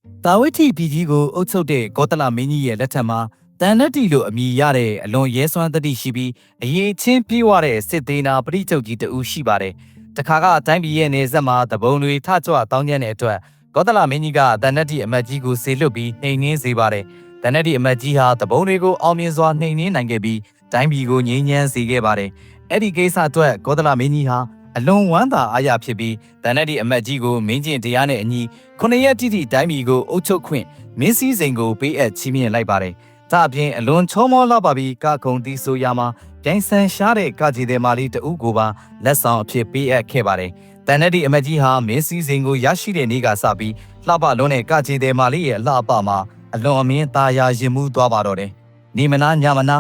တာဝိထိပြည်ကြီးကိုအုပ်ချုပ်တဲ့ကောသလမင်းကြီးရဲ့လက်ထက်မှာတန်နတ်တီလိုအမည်ရတဲ့အလွန်ရဲစွမ်းသတ္တိရှိပြီးအရေးချင်းပြေးဝတဲ့စစ်သေးနာပရိချုပ်ကြီးတဦးရှိပါတယ်။တခါကအတိုင်းပြည်ရဲ့နေဆက်မှာတဘုံတွေထကြွတောင်းကျမ်းတဲ့အတွက်ကောသလမင်းကြီးကတန်နတ်တီအမတ်ကြီးကိုဆေလွတ်ပြီးနှိမ်နင်းစေပါတယ်။တန်နတ်တီအမတ်ကြီးဟာတဘုံတွေကိုအောင်မြင်စွာနှိမ်နင်းနိုင်ခဲ့ပြီးတိုင်းပြည်ကိုငြိမ်းချမ်းစေခဲ့ပါတယ်။အဲ့ဒီကိစ္စအတွက်ကောသလမင်းကြီးဟာအလွန်ဝမ်းသာအားရဖြစ်ပြီးတန်နတ်တီအမတ်ကြီးကိုမင်းကျင့်တရားနဲ့အညီ9 ရက်တိတိတိုင်းပြည်ကိုအုပ်ချုပ်ခွင့်မင်းစည်းစိမ်ကိုပေးအပ်ချီးမြှင့်လိုက်ပါတယ်။ဒါအပြင်အလွန်ချောမောလှပပြီးကခုံတီးဆိုရမှာပြိုင်ဆန်ရှားတဲ့ကကြီးတဲ့မာလီတဦးကိုပါလက်ဆောင်အဖြစ်ပေးအပ်ခဲ့ပါတယ်။တန်နတ်တီအမတ်ကြီးဟာမင်းစည်းစိမ်ကိုရရှိတဲ့နေ့ကစပြီးလှပလွန်းတဲ့ကကြီးတဲ့မာလီရဲ့အလှပမှာအလွန်အမင်းသားရာရင်မှုသွားပါတော့တယ်။နေမနာညမန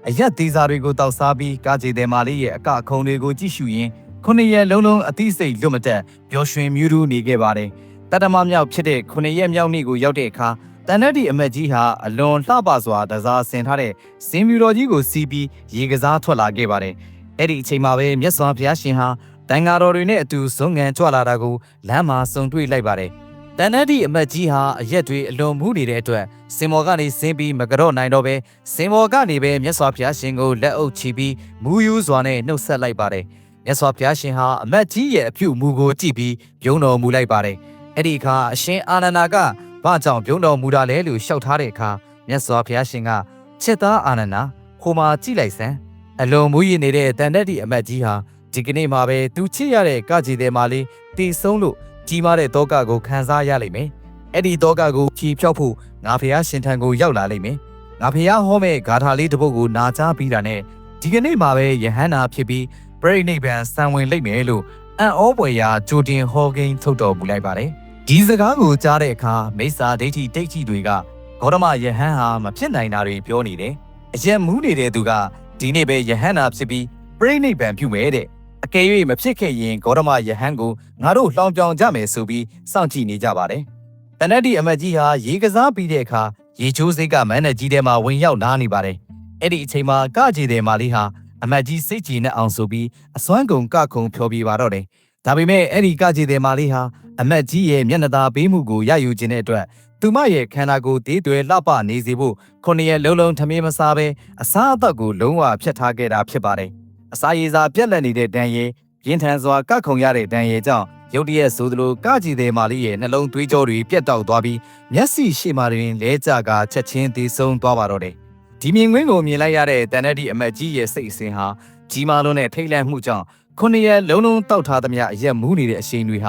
ာအရက်သေးစားတွေကိုတောက်စားပြီးကကြီးတဲ့မာလီရဲ့အကခုံတွေကိုကြည့်ရှုရင်း9 ရက်လုံးအသိစိတ်လွတ်မတက်ပျော်ရွှင်မြူးထူးနေခဲ့ပါတယ်။တတမမြောက်ဖြစ်တဲ့9 ရက်မြောက်နေ့ကိုရောက်တဲ့အခါတန်နတ်တီအမတ်ကြီးဟာအလွန်လှပစွာတစားဆင်ထားတဲ့စင်မြူတော်ကြီးကိုစီးပြီးရေကစားထွက်လာခဲ့ပါတယ်။အဲ့ဒီအချိန်မှာပဲမြတ်စွာဘုရားရှင်ဟာတန်ဃာတော်တွေနဲ့အတူဇုံငံကြွလာတာကိုလမ်းမှာစုံတွေ့လိုက်ပါတယ်။တန်နတ်တီအမတ်ကြီးဟာအရက်တွေအလွန်မူးနေတဲ့အတွက်စင်မော်ကနေဆင်းပြီးမကြော့နိုင်တော့ပဲစင်မော်ကနေပဲမြတ်စွာဘုရားရှင်ကိုလက်အုပ်ချပြီးမူးယူစွာနဲ့နှုတ်ဆက်လိုက်ပါတယ်။မြတ်စွာဘုရားရှင်ဟာအမတ်ကြီးရဲ့အပြုမူကိုကြည့်ပြီးပြုံးတော်မူလိုက်ပါတယ်။အဲ့ဒီအခါအရှင်အာနန္ဒာကဘာကြောင့်ပြုံးတော်မူတာလဲလို့ရှောက်ထားတဲ့အခါမြတ်စွာဘုရားရှင်ကချစ်သားအာနန္ဒာဟိုမှာကြည့်လိုက်စမ်းအလွန်မူးယစ်နေတဲ့တန်တတ်တီအမတ်ကြီးဟာဒီကနေ့မှာပဲသူချစ်ရတဲ့ကကြီးတဲ့မာလေးတည်ဆုံးလို့ကြီးမားတဲ့တောကကိုခံစားရလိမ့်မယ်။အဲ့ဒီတောကကိုဖြီးဖြောက်ဖို့ငါဘုရားရှင်ထံကိုရောက်လာလိမ့်မယ်။ငါဘုရားဟောမဲ့ဂါထာလေးတစ်ပုဒ်ကိုနာကြားပြီးတာနဲ့ဒီကနေ့မှာပဲယဟန္တာဖြစ်ပြီးပြိဋိဘံစံဝင်လိမ့်မယ်လို့အံ့ဩဖွယ်ရာကြိုတင်ဟောကိန်းထုတ်တော်မူလိုက်ပါတယ်။ဒီစကားကိုကြားတဲ့အခါမိစ္ဆာဒိဋ္ဌိဒိဋ္ဌိတွေကဂေါတမယဟန်ဟာမဖြစ်နိုင်တာတွေပြောနေတယ်။အရက်မူးနေတဲ့သူကဒီနေ့ပဲယဟန္တာဖြစ်ပြီးပြိဋိဘံပြုမယ်တဲ့အကယ်၍မဖြစ်ခဲ့ရင်ဂေါတမယဟန်ကိုငါတို့လှောင်ပြောင်ကြမယ်ဆိုပြီးစောင့်ကြည့်နေကြပါတယ်။တဏ္ဍတိအမတ်ကြီးဟာရေကစားပြီးတဲ့အခါရေချိုးစိတ်ကမန်းနဲ့ကြီးထဲမှာဝင်ရောက်လာနေပါတယ်။အဲ့ဒီအချိန်မှာကကြေတဲ့မာလေးဟာအမတ်ကြီးစိတ်ကြည်နဲ့အောင်ဆိုပြီးအစွမ်းကုန်ကခုံဖျော်ပြပါတော့တယ်။ဒါပေမဲ့အဲ့ဒီကကြေတဲ့မာလေးဟာအမတ်ကြီးရဲ့မျက်နှာသာပေးမှုကိုရယူခြင်းတဲ့အတွက်သူမရဲ့ခန္ဓာကိုယ်သေးတွေလှပနေစေဖို့9 ရက်လုံးထမင်းမစားဘဲအစားအသောက်ကိုလုံးဝဖျက်ထားခဲ့တာဖြစ်ပါတယ်။အစာရည်စာပြက်လက်နေတဲ့ဒဏ်ရည်ပြင်းထန်စွာကခုံရတဲ့ဒဏ်ရည်ကြောင့်ရုတ်တရက်ဆိုသလိုကကြည်တဲ့မာလေးရဲ့နှလုံးသွေးကြောတွေပြတ်တောက်သွားပြီးမျက်စိရှေ့မှာတွင်လဲကျကချက်ချင်းသေဆုံးသွားပါတော့တယ်။ဒီမြင်ကွင်းကိုမြင်လိုက်ရတဲ့တန်တတိအမတ်ကြီးရဲ့စိတ်အစဉ်ဟာကြီးမားလွန်းတဲ့ထိတ်လန့်မှုကြောင့်9 ရက်လုံးတောက်ထားသမျှအရက်မူးနေတဲ့အရှိန်တွေဟာ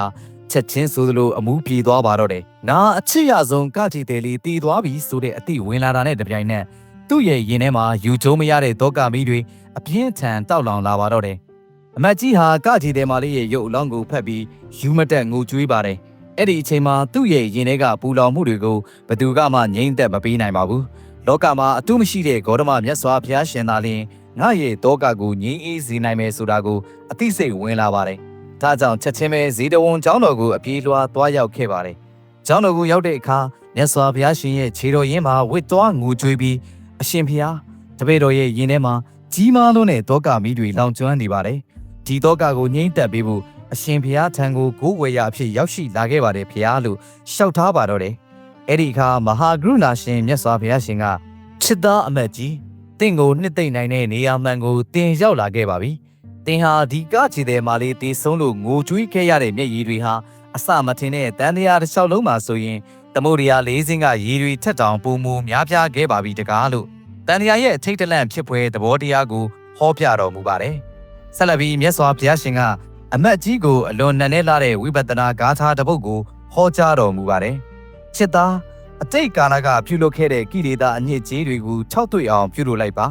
ချက်ချင်းဆိုသလိုအမူးပြေသွားပါတော့တယ်။နာအချစ်ရဆုံးကကြည်တဲ့လေးတည်သွားပြီဆိုတဲ့အသည့်ဝင်လာတာနဲ့တပြိုင်နက်သူ့ရဲ့ရင်ထဲမှာယူကျုံမရတဲ့တောကမီးတွေအပြင်းထန်တောက်လောင်လာပါတော့တယ်။အမတ်ကြီးဟာကကြည်တဲ့မာလေးရဲ့ရုပ်အလောင်းကိုဖက်ပြီးယူမတက်ငိုကြွေးပါတယ်။အဲ့ဒီအချိန်မှာသူ့ရဲ့ရင်ထဲကပူလောင်မှုတွေကိုဘသူကမှငြိမ့်သက်မပေးနိုင်ပါဘူး။လောကမှာအတုမရှိတဲ့ဂေါတမမြတ်စွာဘုရားရှင်သာလျှင်ငါရဲ့တောကကိုငြိမ်းအေးစေနိုင်မယ်ဆိုတာကိုအသိစိတ်ဝင်လာပါတယ်။ဒါကြောင့်ချက်ချင်းပဲဇေတဝန်ကျောင်းတော်ကိုအပြေးလွှားသွားရောက်ခဲ့ပါတယ်။ကျောင်းတော်ကိုရောက်တဲ့အခါမြတ်စွာဘုရားရှင်ရဲ့ခြေတော်ရင်းမှာဝစ်သွားငိုကြွေးပြီးအရှင်ဘုရားတပည့်တော်ရဲ့ရင်ထဲမှာကြီးမားလွန်းတဲ့တောကမီးတွေလောင်ကျွမ်းနေပါတယ်။ဒီတောကကိုငြိမ့်သက်ပေးဖို့အရှင်ဘုရားထံကိုကိုးဝယ်ရအဖြစ်ရောက်ရှိလာခဲ့ပါတယ်ဘုရားလို့ရှောက်ထားပါတော့တယ်။အဲ့ဒီအခါမဟာကရုဏာရှင်မြတ်စွာဘုရားရှင်ကချစ်သားအမတ်ကြီးတင့်ကိုနှစ်သိမ့်နိုင်တဲ့နေရာမှန်ကိုတင်ရောက်လာခဲ့ပါပြီ။တင်ဟာဒီကခြေသည်မာလေးတေးဆုံးလို့ငိုကြွေးခဲ့ရတဲ့မျက်ရည်တွေဟာအစမထင်တဲ့တန်တရားတစ်လျှောက်လုံးမှာဆိုရင်သမုဒ္ဒရာ၄စင်းကရည်တွေထက်တောင်ပုံမူများပြားခဲ့ပါပြီတကားလို့တန်တရားရဲ့အထိတ်တလန့်ဖြစ်ပွဲသဘောတရားကိုဟောပြတော်မူပါတယ်။ဆက်လက်ပြီးမြတ်စွာဘုရားရှင်ကအမတ်ကြီးကိုအလွန်နက်နဲလာတဲ့ဝိပဿနာဂါထာတစ်ပုဒ်ကိုဟောကြားတော်မူပါတယ်။ချစ်သားအတိတ်ကာလကပြုလုပ်ခဲ့တဲ့ကိလေသာအညစ်အကြေးတွေကို၆တွေ့အောင်ပြုလုပ်လိုက်ပါ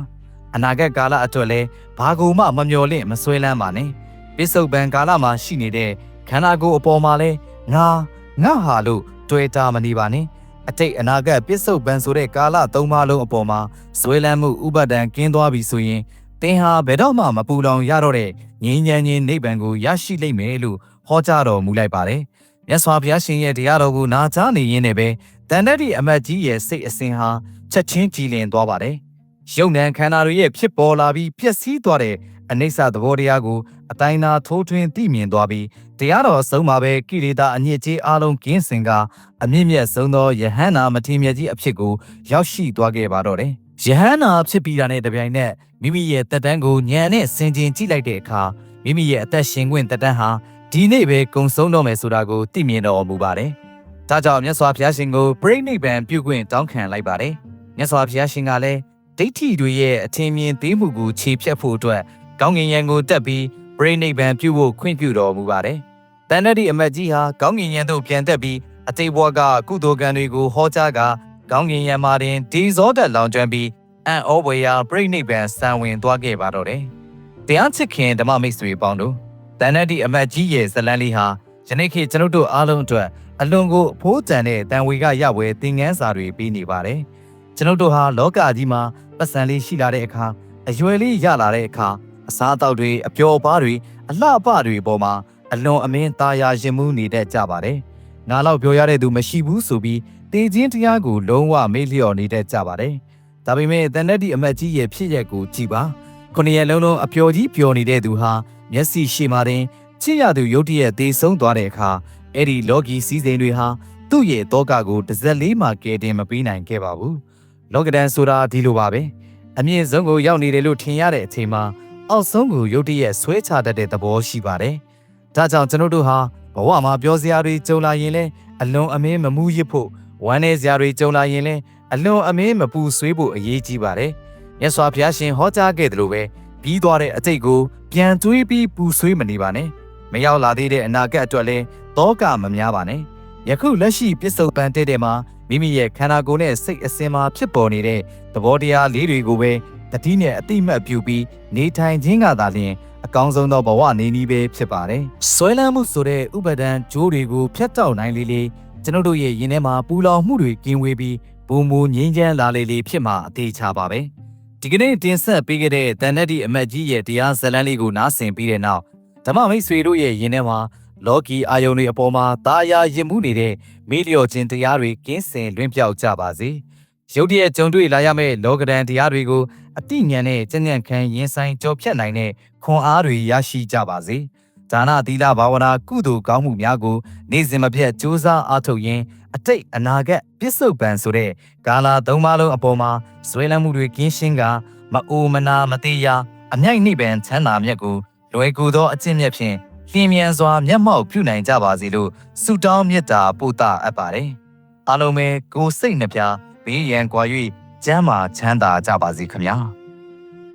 အနာဂတ်ကာလအတွက်လည်းဘာကိုမှမမျှော်လင့်မဆွဲလန်းပါနဲ့ပစ္စုပန်ကာလမှာရှိနေတဲ့ခန္ဓာကိုယ်အပေါ်မှာလဲငါဟာလို့တွေ့တာမနေပါနဲ့အတိတ်အနာဂတ်ပစ္စုပန်ဆိုတဲ့ကာလ၃ပါးလုံးအပေါ်မှာဆွဲလန်းမှုဥပါဒံကင်းသွားပြီဆိုရင်သင်ဟာဘယ်တော့မှမပူလောင်ရတော့တဲ့ငြိမ်းချမ်းခြင်းနိဗ္ဗာန်ကိုရရှိလိမ့်မယ်လို့ဟောကြားတော်မူလိုက်ပါတယ်မြတ်စွာဘုရားရှင်ရဲ့တရားတော်ကိုနာကြားနေရင်းနဲ့ပဲတန်တတိအမတ်ကြီးရဲ့စိတ်အစဉ်ဟာချက်ချင်းကြည်လင်သွားပါတယ်။ရုပ်နာခန္ဓာတွေရဲ့ဖြစ်ပေါ်လာပြီးပျက်စီးသွားတဲ့အနိစ္စသဘောတရားကိုအတိုင်းသာထိုးထွင်းသိမြင်သွားပြီး တရားတော်ဆုံးမှာပဲကိလေသာအညစ်အကြေးအလုံးကင်းစင်ကအမြင့်မြတ်ဆုံးသောယဟန္တာမထေရမြတ်ကြီးအဖြစ်ကိုရောက်ရှိသွားခဲ့ပါတော့တယ်။ယဟန္တာဖြစ်ပြီးတာနဲ့တပြိုင်နက်မိမိရဲ့တက်တန်းကိုဉာဏ်နဲ့ဆင်ခြင်ကြည့်လိုက်တဲ့အခါမိမိရဲ့အသက်ရှင်ခွင့်တက်တန်းဟာဒီနေ့ပဲကုံဆုံးတော့မယ်ဆိုတာကိုသိမြင်တော်မူပါတယ်။ဒါကြောင့်မြတ်စွာဘုရားရှင်ကိုပြိဋိဘံပြုခွင့်တောင်းခံလိုက်ပါတယ်။မြတ်စွာဘုရားရှင်ကလည်းဒိဋ္ဌိတွေရဲ့အထင်မြင်သေးမှုကိုခြေဖြတ်ဖို့အတွက်ကောင်းကင်ယံကိုတက်ပြီးပြိဋိဘံပြုဖို့ခွင့်ပြုတော်မူပါတယ်။တန်တတိအမတ်ကြီးဟာကောင်းကင်ယံသို့ပြန်တက်ပြီးအတိတ်ဘဝကကုသိုလ်ကံတွေကိုဟောကြားကကောင်းကင်ယံမှာတင်ဒီဇောတက်လောင်ကျွမ်းပြီးအံ့ဩဖွယ်ရာပြိဋိဘံစံဝင်သွားခဲ့ပါတော့တယ်။တရားချစ်ခင်ဓမ္မမိတ်ဆွေပေါင်းတို့တန်တတိအမတ်ကြီးရဲ့ဇလန်းလေးဟာယနေ့ခေတ်ကျွန်ုပ်တို့အားလုံးအတွက်အလွန်ကိုအဖိုးတန်တဲ့တန်ဝေကရဝဲသင်ခန်းစာတွေပေးနေပါတယ်။ကျွန်ုပ်တို့ဟာလောကကြီးမှာပတ်စံလေးရှိလာတဲ့အခါအရွယ်လေးရလာတဲ့အခါအစားအသောက်တွေအပျော်ပါးတွေအလှပတွေပေါ်မှာအလွန်အမင်းသားယာရင်မှုနေတတ်ကြပါတယ်။ငါလောက်ပြောရတဲ့သူမရှိဘူးဆိုပြီးတေခြင်းတရားကိုလုံးဝမေ့လျော့နေတတ်ကြပါတယ်။ဒါပေမဲ့တန်တတိအမတ်ကြီးရဲ့ဖြစ်ရက်ကိုကြည်ပါ။ခုနှစ်ရက်လုံးလုံးအပျော်ကြီးပျော်နေတဲ့သူဟာမျက်စိရှိမှတင်ချစ်ရသူရုတ်တရက်သေဆုံးသွားတဲ့အခါအဲ့ဒီလောကီစည်းစိမ်တွေဟာသူ့ရဲ့တောကကိုတစ်စက်လေးမှကဲတင်မပေးနိုင်ခဲ့ပါဘူး။လောကဒန်ဆိုတာဒီလိုပါပဲ။အမြင့်ဆုံးကိုရောက်နေတယ်လို့ထင်ရတဲ့အချိန်မှာအောက်ဆုံးကိုရုတ်တရက်ဆွဲချတတ်တဲ့သဘောရှိပါတယ်။ဒါကြောင့်ကျွန်တော်တို့ဟာဘဝမှာပြောစရာတွေကြုံလာရင်လည်းအလွန်အမင်းမမူးရစ်ဖို့ဝမ်းနည်းစရာတွေကြုံလာရင်လည်းအလွန်အမင်းမပူဆွေးဖို့အရေးကြီးပါတယ်။မြတ်စွာဘုရားရှင်ဟောကြားခဲ့တယ်လို့ပဲပြီးသွားတဲ့အတိတ်ကိုပြန်တွေးပြီးပူဆွေးမနေပါနဲ့။မရောက်လာသေးတဲ့အနာဂတ်အတွက်လည်းတောကမများပါနဲ့။ယခုလက်ရှိပြစ္ဆုတ်ပန်တဲ့မှာမိမိရဲ့ခန္ဓာကိုယ်နဲ့စိတ်အစဉ်မှာဖြစ်ပေါ်နေတဲ့သဘောတရားလေးတွေကိုပဲတတိနဲ့အတိမတ်ပြုပြီးနေထိုင်ခြင်းကသာလျှင်အကောင်းဆုံးသောဘဝနေနည်းပဲဖြစ်ပါတယ်။ဆွဲလန်းမှုဆိုတဲ့ဥပဒံကြိုးတွေကိုဖျက်တောက်နိုင်လေကျွန်တို့ရဲ့ရင်ထဲမှာပူလောင်မှုတွေကင်းဝေးပြီးပုံမူငြိမ်းချမ်းလာလေဖြစ်မှာအသေးချပါပဲ။ဒီကနေ့တင်ဆက်ပေးခဲ့တဲ့တန်တတိအမတ်ကြီးရဲ့တရားဇလန်းလေးကိုနားဆင်ပြီးတဲ့နောက်ဓမ္မမိတ်ဆွေတို့ရဲ့ရင်ထဲမှာလောကီအာယုန်တွေအပေါ်မှာတာယာရင်မှုနေတဲ့မေးလျော့ခြင်းတရားတွေကင်းစင်လွင့်ပြောက်ကြပါစေ။ရုတ်တရက်ကြုံတွေ့လာရမယ့်လောကဒဏ်တရားတွေကိုအတိညာနဲ့ကြံ့ကြံ့ခံရင်ဆိုင်ကြော်ဖြတ်နိုင်တဲ့ခွန်အားတွေရရှိကြပါစေ။ဒါနသီလဘာဝနာကုသိုလ်ကောင်းမှုများကိုနေ့စဉ်မပြတ်ကြိုးစားအားထုတ်ရင်းအတိတ်အနာဂတ်ပြစ္ဆုတ်ပံဆိုတဲ့ကာလသုံးပါးလုံးအပေါ်မှာဆွဲလန်းမှုတွေကင်းရှင်းကမအိုမနာမသေးရအမြိုက်နှိပံချမ်းသာမြတ်ကိုလွယ်ကူသောအကျင့်မြတ်ဖြင့်လျင်မြန်စွာမျက်မှောက်ပြုနိုင်ကြပါစေလို့ဆုတောင်းမေတ္တာပို့သအပ်ပါတယ်။အားလုံးပဲကိုယ်စိတ်နှပြဘေးရန်ကွာ၍ကျမ်းမာချမ်းသာကြပါစေခင်ဗျာ။